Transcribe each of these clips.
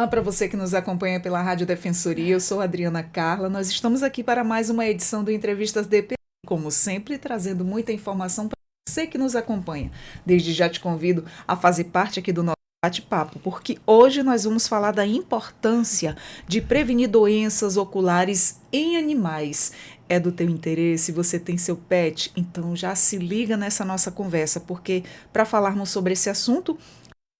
Olá para você que nos acompanha pela Rádio Defensoria, eu sou Adriana Carla, nós estamos aqui para mais uma edição do Entrevistas DP, como sempre trazendo muita informação para você que nos acompanha. Desde já te convido a fazer parte aqui do nosso bate-papo, porque hoje nós vamos falar da importância de prevenir doenças oculares em animais. É do teu interesse, você tem seu pet? Então já se liga nessa nossa conversa, porque para falarmos sobre esse assunto,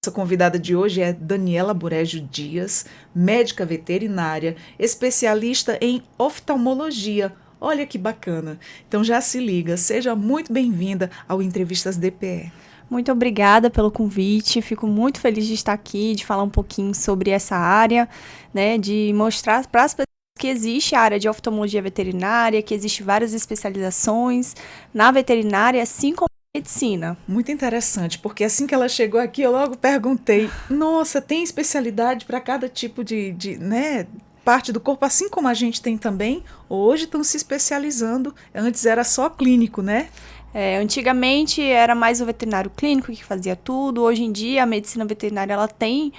nossa convidada de hoje é Daniela Burégio Dias, médica veterinária, especialista em oftalmologia. Olha que bacana. Então já se liga, seja muito bem-vinda ao Entrevistas DPE. Muito obrigada pelo convite, fico muito feliz de estar aqui, de falar um pouquinho sobre essa área, né, de mostrar para as pessoas que existe a área de oftalmologia veterinária, que existe várias especializações na veterinária, assim como medicina. Muito interessante, porque assim que ela chegou aqui, eu logo perguntei, nossa, tem especialidade para cada tipo né, parte do corpo, assim como a gente tem também, hoje estão se especializando, antes era só clínico, né? Antigamente era mais o veterinário clínico que fazia tudo, hoje em dia a medicina veterinária ela tem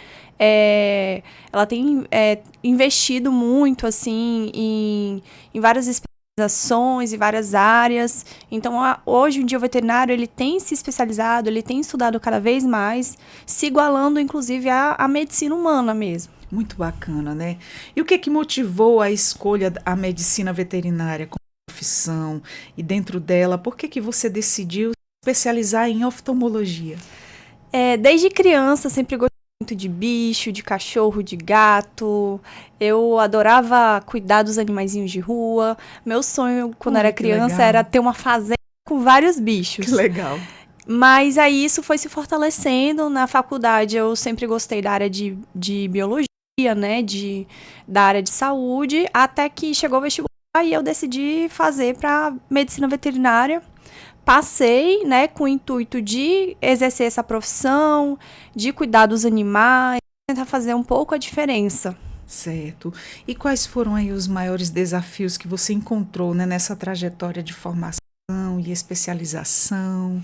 investido muito assim, em várias especializações e várias áreas. Então, hoje em dia o veterinário ele tem se especializado, ele tem estudado cada vez mais, se igualando inclusive à medicina humana mesmo. Muito bacana, né? E o que motivou a escolha da medicina veterinária como profissão? E dentro dela, por que você decidiu se especializar em oftalmologia? Desde criança, sempre gostei muito de bicho, de cachorro, de gato. Eu adorava cuidar dos animaizinhos de rua. Meu sonho, quando era criança, era ter uma fazenda com vários bichos. Que legal. Mas aí isso foi se fortalecendo. Na faculdade eu sempre gostei da área de biologia, né, da área de saúde, até que chegou o vestibular e eu decidi fazer para medicina veterinária. Passei, né, com o intuito de exercer essa profissão, de cuidar dos animais, tentar fazer um pouco a diferença. Certo. E quais foram aí os maiores desafios que você encontrou, né, nessa trajetória de formação e especialização?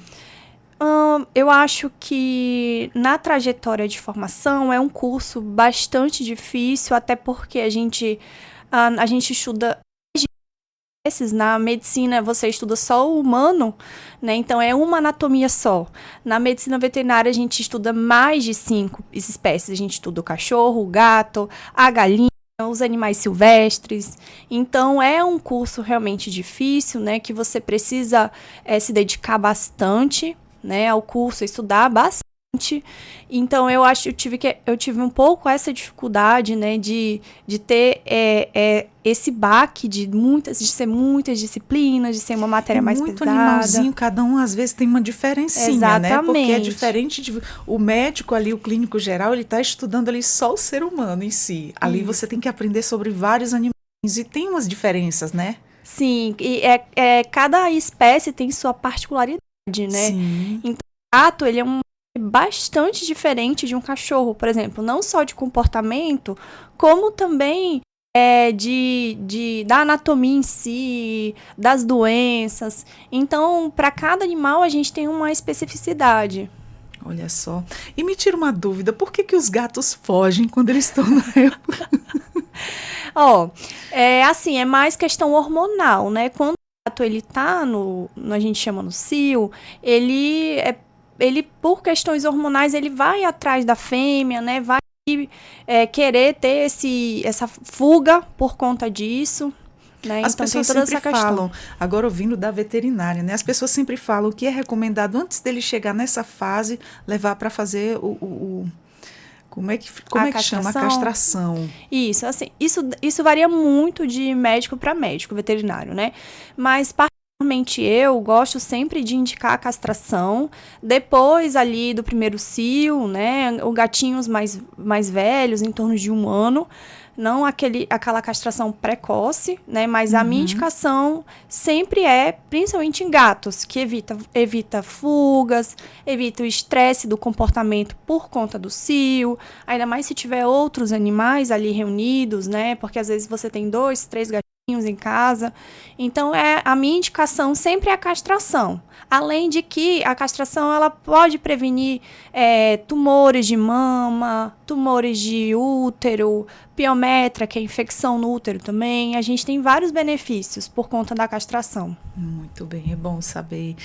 Eu acho que na trajetória de formação é um curso bastante difícil, até porque a gente estuda. Na medicina você estuda só o humano, né? Então é uma anatomia só. Na medicina veterinária a gente estuda mais de 5 espécies. A gente estuda o cachorro, o gato, a galinha, os animais silvestres. Então é um curso realmente difícil, né? Que você precisa se dedicar bastante, né, ao curso, estudar bastante. Então eu acho eu tive um pouco essa dificuldade, né, de ter esse baque de ser muitas disciplinas, de ser uma matéria mais pesada. Muito animalzinho, cada um às vezes tem uma diferencinha. Exatamente. Né? Porque é diferente o médico ali, o clínico geral, ele está estudando ali só o ser humano em si. Ali você tem que aprender sobre vários animais e tem umas diferenças, né? Sim, e cada espécie tem sua particularidade, né? Sim. Então, o gato, ele é bastante diferente de um cachorro, por exemplo, não só de comportamento, como também da anatomia em si, das doenças. Então, para cada animal a gente tem uma especificidade. Olha só. E me tira uma dúvida, por que os gatos fogem quando eles estão na época? É mais questão hormonal, né? Quando o gato ele tá a gente chama no cio, ele por questões hormonais, ele vai atrás da fêmea, né? Vai querer ter essa fuga por conta disso. Né? As pessoas sempre falam, agora ouvindo da veterinária, né? As pessoas sempre falam que é recomendado, antes dele chegar nessa fase, levar para fazer como é que chama? A castração. Isso, assim, isso varia muito de médico para médico veterinário, né? Mas particularmente eu gosto sempre de indicar a castração depois ali do primeiro cio, né? Os gatinhos mais velhos, em torno de 1 ano. Não aquela castração precoce, né? Mas a minha indicação sempre principalmente em gatos, que evita fugas, evita o estresse do comportamento por conta do cio, ainda mais se tiver outros animais ali reunidos, né? Porque às vezes você tem 2, 3 gatinhos em casa. Então, a minha indicação sempre é a castração. Além de que a castração ela pode prevenir tumores de mama, tumores de útero, piometra, que é infecção no útero também. A gente tem vários benefícios por conta da castração. Muito bem, é bom saber.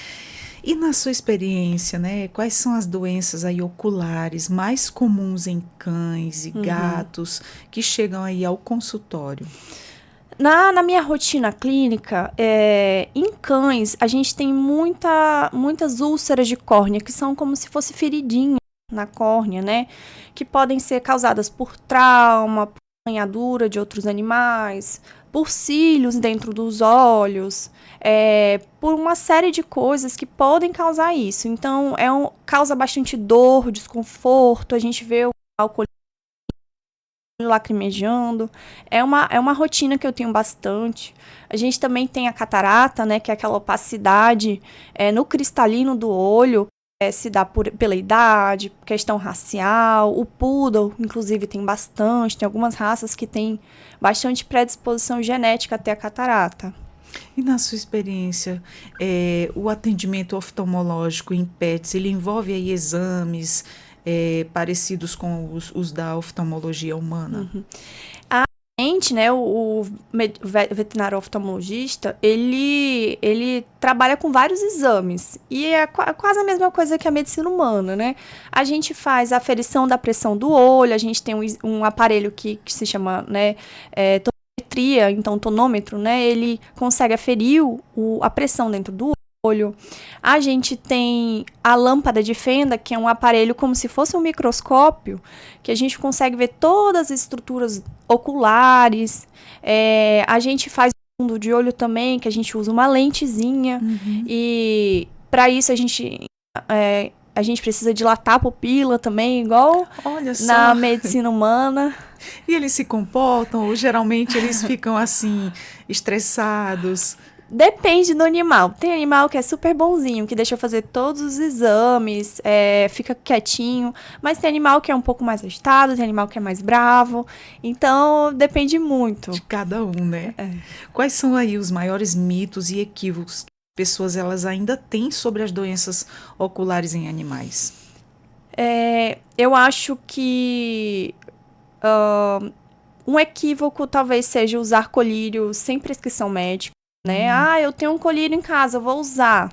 E na sua experiência, né, quais são as doenças aí oculares mais comuns em cães e gatos que chegam aí ao consultório? Na minha rotina clínica, em cães, a gente tem muitas úlceras de córnea, que são como se fosse feridinha na córnea, né? Que podem ser causadas por trauma, por arranhadura de outros animais, por cílios dentro dos olhos, por uma série de coisas que podem causar isso. Então, causa bastante dor, desconforto, a gente vê o álcool lacrimejando. É uma rotina que eu tenho bastante. A gente também tem a catarata, né, que é aquela opacidade no cristalino do olho, se dá pela idade, questão racial. O poodle, inclusive, tem bastante. Tem algumas raças que têm bastante predisposição genética a ter a catarata. E na sua experiência, o atendimento oftalmológico em pets, ele envolve aí exames parecidos com os da oftalmologia humana? A gente, né, o veterinário oftalmologista, ele trabalha com vários exames. E é quase a mesma coisa que a medicina humana, né? A gente faz a aferição da pressão do olho, a gente tem um aparelho que se chama, né, tonometria, então tonômetro, né? Ele consegue aferir a pressão dentro do olho. A gente tem a lâmpada de fenda, que é um aparelho como se fosse um microscópio, que a gente consegue ver todas as estruturas oculares. A gente faz fundo de olho também, que a gente usa uma lentezinha. E para isso a gente precisa dilatar a pupila também, igual na medicina humana. E eles se comportam ou geralmente eles ficam assim, estressados? Depende do animal. Tem animal que é super bonzinho, que deixa eu fazer todos os exames, fica quietinho. Mas tem animal que é um pouco mais agitado, tem animal que é mais bravo. Então, depende muito. De cada um, né? Quais são aí os maiores mitos e equívocos que as pessoas elas ainda têm sobre as doenças oculares em animais? Eu acho que um equívoco talvez seja usar colírio sem prescrição médica. Né? Eu tenho um colírio em casa, eu vou usar.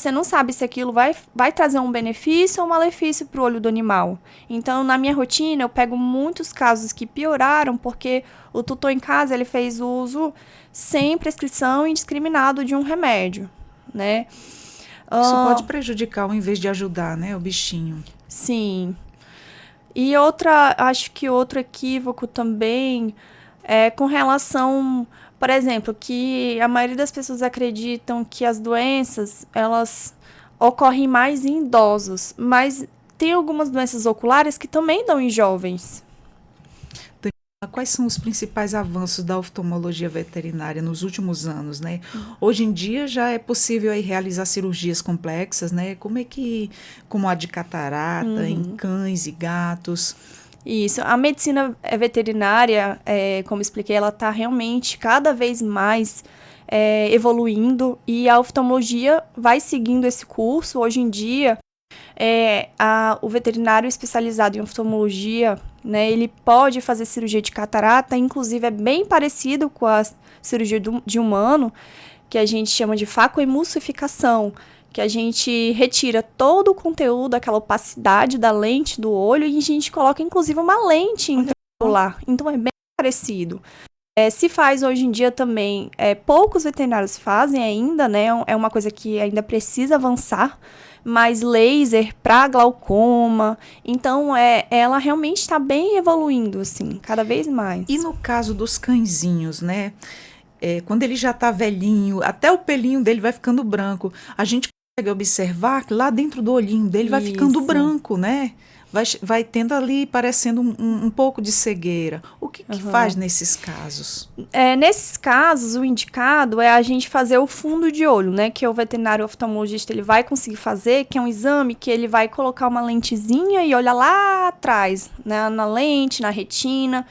Você não sabe se aquilo vai trazer um benefício ou um malefício para o olho do animal. Então, na minha rotina, eu pego muitos casos que pioraram porque o tutor em casa ele fez uso sem prescrição indiscriminado de um remédio, né? Isso pode prejudicar ao invés de ajudar, né, o bichinho. Sim. E acho que outro equívoco também é com relação... Por exemplo, que a maioria das pessoas acreditam que as doenças, elas ocorrem mais em idosos, mas tem algumas doenças oculares que também dão em jovens. Quais são os principais avanços da oftalmologia veterinária nos últimos anos, né? Hoje em dia já é possível aí realizar cirurgias complexas, né? Como a de catarata, em cães e gatos. Isso, a medicina veterinária, como expliquei, ela está realmente cada vez mais evoluindo e a oftalmologia vai seguindo esse curso. Hoje em dia, o veterinário especializado em oftalmologia, né, ele pode fazer cirurgia de catarata, inclusive é bem parecido com a cirurgia de humano, que a gente chama de facoemulsificação, que a gente retira todo o conteúdo, aquela opacidade da lente do olho e a gente coloca, inclusive, uma lente intraocular. Então, é bem parecido. Se faz hoje em dia também, poucos veterinários fazem ainda, né? É uma coisa que ainda precisa avançar, mas laser para glaucoma. Então, ela realmente está bem evoluindo, assim, cada vez mais. E no caso dos cãezinhos, né? Quando ele já está velhinho, até o pelinho dele vai ficando branco. A gente consegue observar que lá dentro do olhinho dele vai ficando branco, né? Vai tendo ali parecendo um pouco de cegueira. O que faz nesses casos? Nesses casos, o indicado é a gente fazer o fundo de olho, né? Que o veterinário oftalmologista ele vai conseguir fazer, que é um exame que ele vai colocar uma lentezinha e olhar lá atrás, né? Na lente, na retina.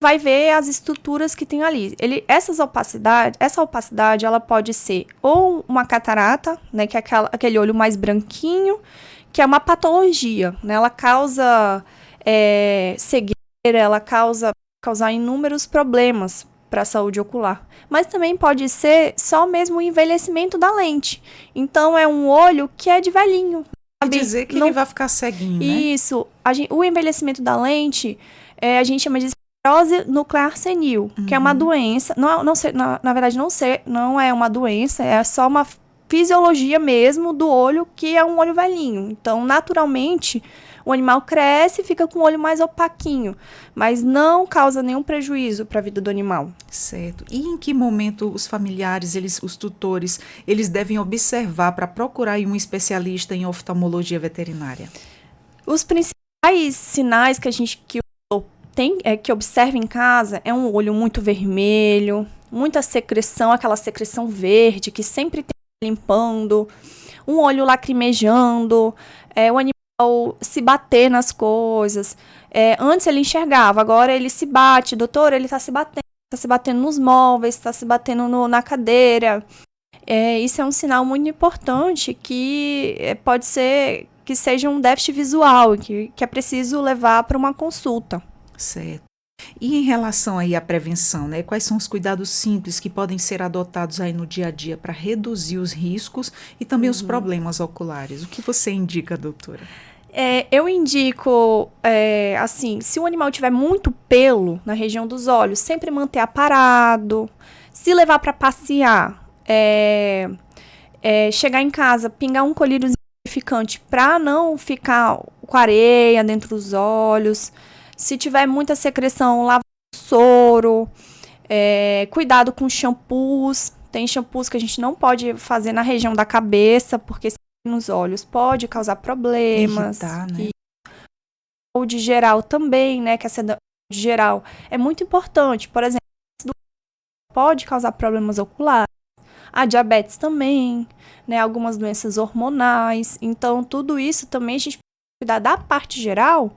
vai ver as estruturas que tem ali. Essa opacidade, ela pode ser ou uma catarata, né, que é aquele olho mais branquinho, que é uma patologia, né, ela causa cegueira, ela causar inúmeros problemas para a saúde ocular. Mas também pode ser só mesmo o envelhecimento da lente. Então, é um olho que é de velhinho. Quer dizer que ele vai ficar ceguinho, né? Isso. O envelhecimento da lente, a gente chama de esclerose nuclear senil, que é uma doença. Na verdade, não é uma doença, é só uma fisiologia mesmo do olho, que é um olho velhinho. Então, naturalmente, o animal cresce e fica com o olho mais opaquinho, mas não causa nenhum prejuízo para a vida do animal. Certo. E em que momento os familiares, os tutores, eles devem observar para procurar aí um especialista em oftalmologia veterinária? Os principais sinais que que observa em casa é um olho muito vermelho, muita secreção, aquela secreção verde que sempre tem limpando, um olho lacrimejando, o animal se bater nas coisas. Antes ele enxergava, agora ele se bate. Doutor, ele está se batendo nos móveis, está se batendo na cadeira. Isso é um sinal muito importante que pode ser que seja um déficit visual, que é preciso levar para uma consulta. Certo. E em relação aí à prevenção, né? Quais são os cuidados simples que podem ser adotados aí no dia a dia para reduzir os riscos e também os problemas oculares? O que você indica, doutora? Eu indico, assim, se o animal tiver muito pelo na região dos olhos, sempre manter aparado. Se levar para passear, chegar em casa, pingar um colírio lubrificante para não ficar com areia dentro dos olhos. Se tiver muita secreção, lava o soro. Cuidado com shampoos. Tem shampoos que a gente não pode fazer na região da cabeça, porque nos olhos pode causar problemas. Irritar, né? Ou de geral também, né? Que a saúde geral é muito importante. Por exemplo, pode causar problemas oculares. A diabetes também, né? Algumas doenças hormonais. Então, tudo isso também a gente pode cuidar da parte geral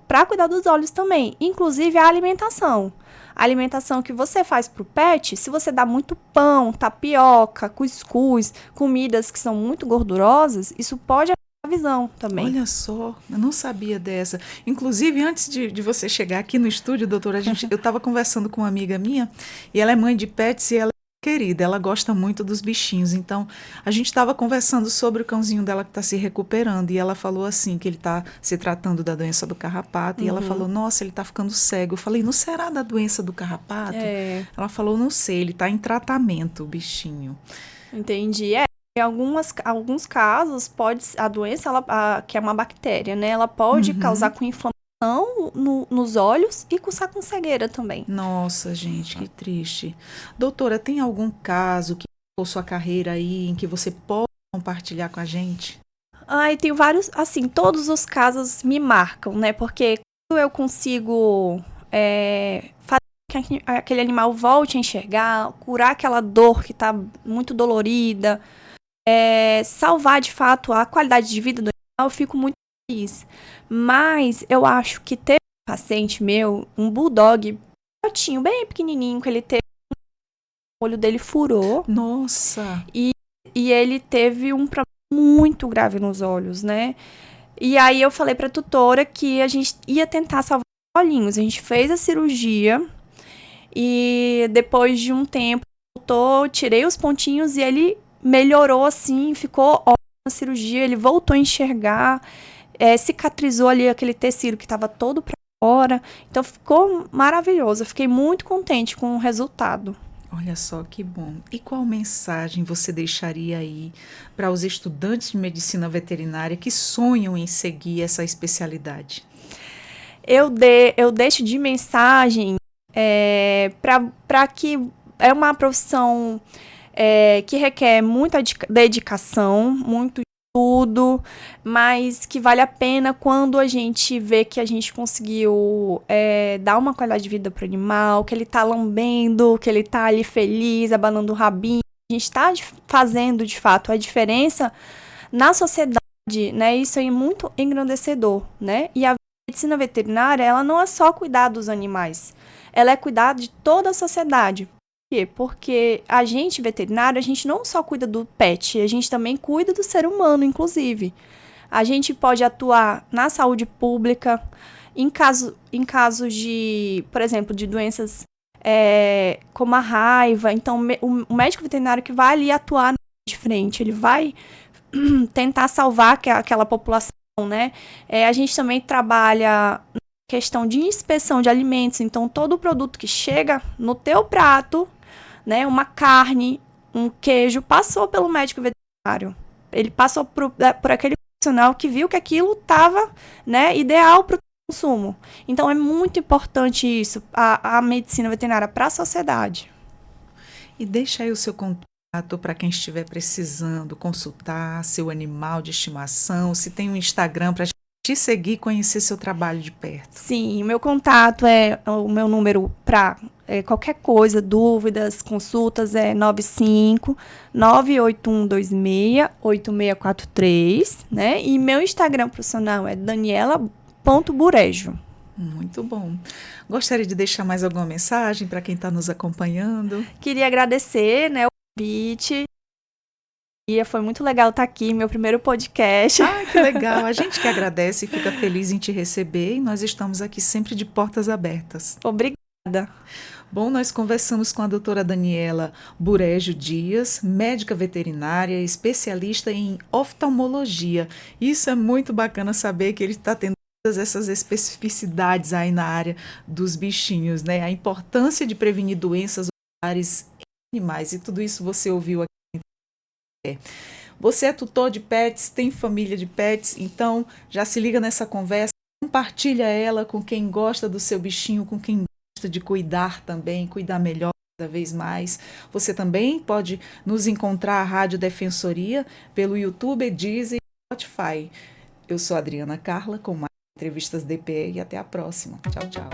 para cuidar dos olhos também. Inclusive a alimentação. A alimentação que você faz para o pet, se você dá muito pão, tapioca, cuscuz, comidas que são muito gordurosas, isso pode afetar a visão também. Olha só, eu não sabia dessa. Inclusive, antes de você chegar aqui no estúdio, doutora, eu estava conversando com uma amiga minha, e ela é mãe de pets, e ela é querida, ela gosta muito dos bichinhos. Então, a gente estava conversando sobre o cãozinho dela que está se recuperando, e ela falou assim, que ele está se tratando da doença do carrapato, e ela falou, nossa, ele está ficando cego. Eu falei, não será da doença do carrapato? Ela falou, não sei, ele está em tratamento, o bichinho. Entendi. Em alguns casos, a doença, que é uma bactéria, né? Ela pode causar com inflamação nos olhos e cursar com cegueira também. Nossa, gente, que triste. Doutora, tem algum caso que marcou sua carreira aí, em que você pode compartilhar com a gente? Tem vários, assim, todos os casos me marcam, né? Porque quando eu consigo fazer que aquele animal volte a enxergar, curar aquela dor que tá muito dolorida, salvar de fato a qualidade de vida do animal, eu fico muito feliz. Mas eu acho que teve um paciente meu, um bulldog, bem pequenininho, que ele teve, o olho dele furou. Nossa! E ele teve um problema muito grave nos olhos, né? E aí eu falei pra tutora que a gente ia tentar salvar os olhinhos. A gente fez a cirurgia e depois de um tempo tirei os pontinhos e ele melhorou assim, ficou ótimo na cirurgia, ele voltou a enxergar, cicatrizou ali aquele tecido que estava todo pra fora. Então ficou maravilhoso, eu fiquei muito contente com o resultado. Olha só que bom. E qual mensagem você deixaria aí para os estudantes de medicina veterinária que sonham em seguir essa especialidade? Eu deixo de mensagem para que é uma profissão que requer muita dedicação, muito estudo, mas que vale a pena quando a gente vê que a gente conseguiu dar uma qualidade de vida para o animal, que ele está lambendo, que ele está ali feliz, abanando o rabinho. A gente está fazendo, de fato, a diferença na sociedade, né? Isso é muito engrandecedor, né? E a medicina veterinária, ela não é só cuidar dos animais. ela é cuidar de toda a sociedade. Por quê? Porque a gente, veterinário, a gente não só cuida do pet, a gente também cuida do ser humano, inclusive. A gente pode atuar na saúde pública, em casos de, por exemplo, de doenças como a raiva. Então, o médico veterinário que vai ali atuar de frente, ele vai tentar salvar aquela população, né? A gente também trabalha na questão de inspeção de alimentos. Então, todo o produto que chega no teu prato, né, uma carne, um queijo, passou pelo médico veterinário. Ele passou por aquele profissional que viu que aquilo estava, né, ideal para o consumo. Então, é muito importante isso, a medicina veterinária para a sociedade. E deixa aí o seu contato para quem estiver precisando consultar seu animal de estimação, se tem um Instagram para te seguir e conhecer seu trabalho de perto. Sim, o meu contato o meu número para qualquer coisa, dúvidas, consultas é 95-98126-8643, né? E meu Instagram profissional é daniela.burejo. Muito bom. Gostaria de deixar mais alguma mensagem para quem está nos acompanhando? Queria agradecer, né, o convite. Foi muito legal estar aqui, meu primeiro podcast. Ah, que legal. A gente que agradece e fica feliz em te receber e nós estamos aqui sempre de portas abertas. Obrigada. Bom, nós conversamos com a doutora Daniela Burejo Dias, médica veterinária, especialista em oftalmologia. Isso é muito bacana saber que ele está tendo todas essas especificidades aí na área dos bichinhos, né? A importância de prevenir doenças oculares em animais, e tudo isso você ouviu aqui. Você é tutor de pets, tem família de pets, então já se liga nessa conversa, compartilha ela com quem gosta do seu bichinho, com quem gosta de cuidar também, cuidar melhor cada vez mais. Você também pode nos encontrar a Rádio Defensoria pelo YouTube, Deezer e Spotify. Eu sou a Adriana Carla com mais entrevistas DPE e até a próxima. Tchau, tchau.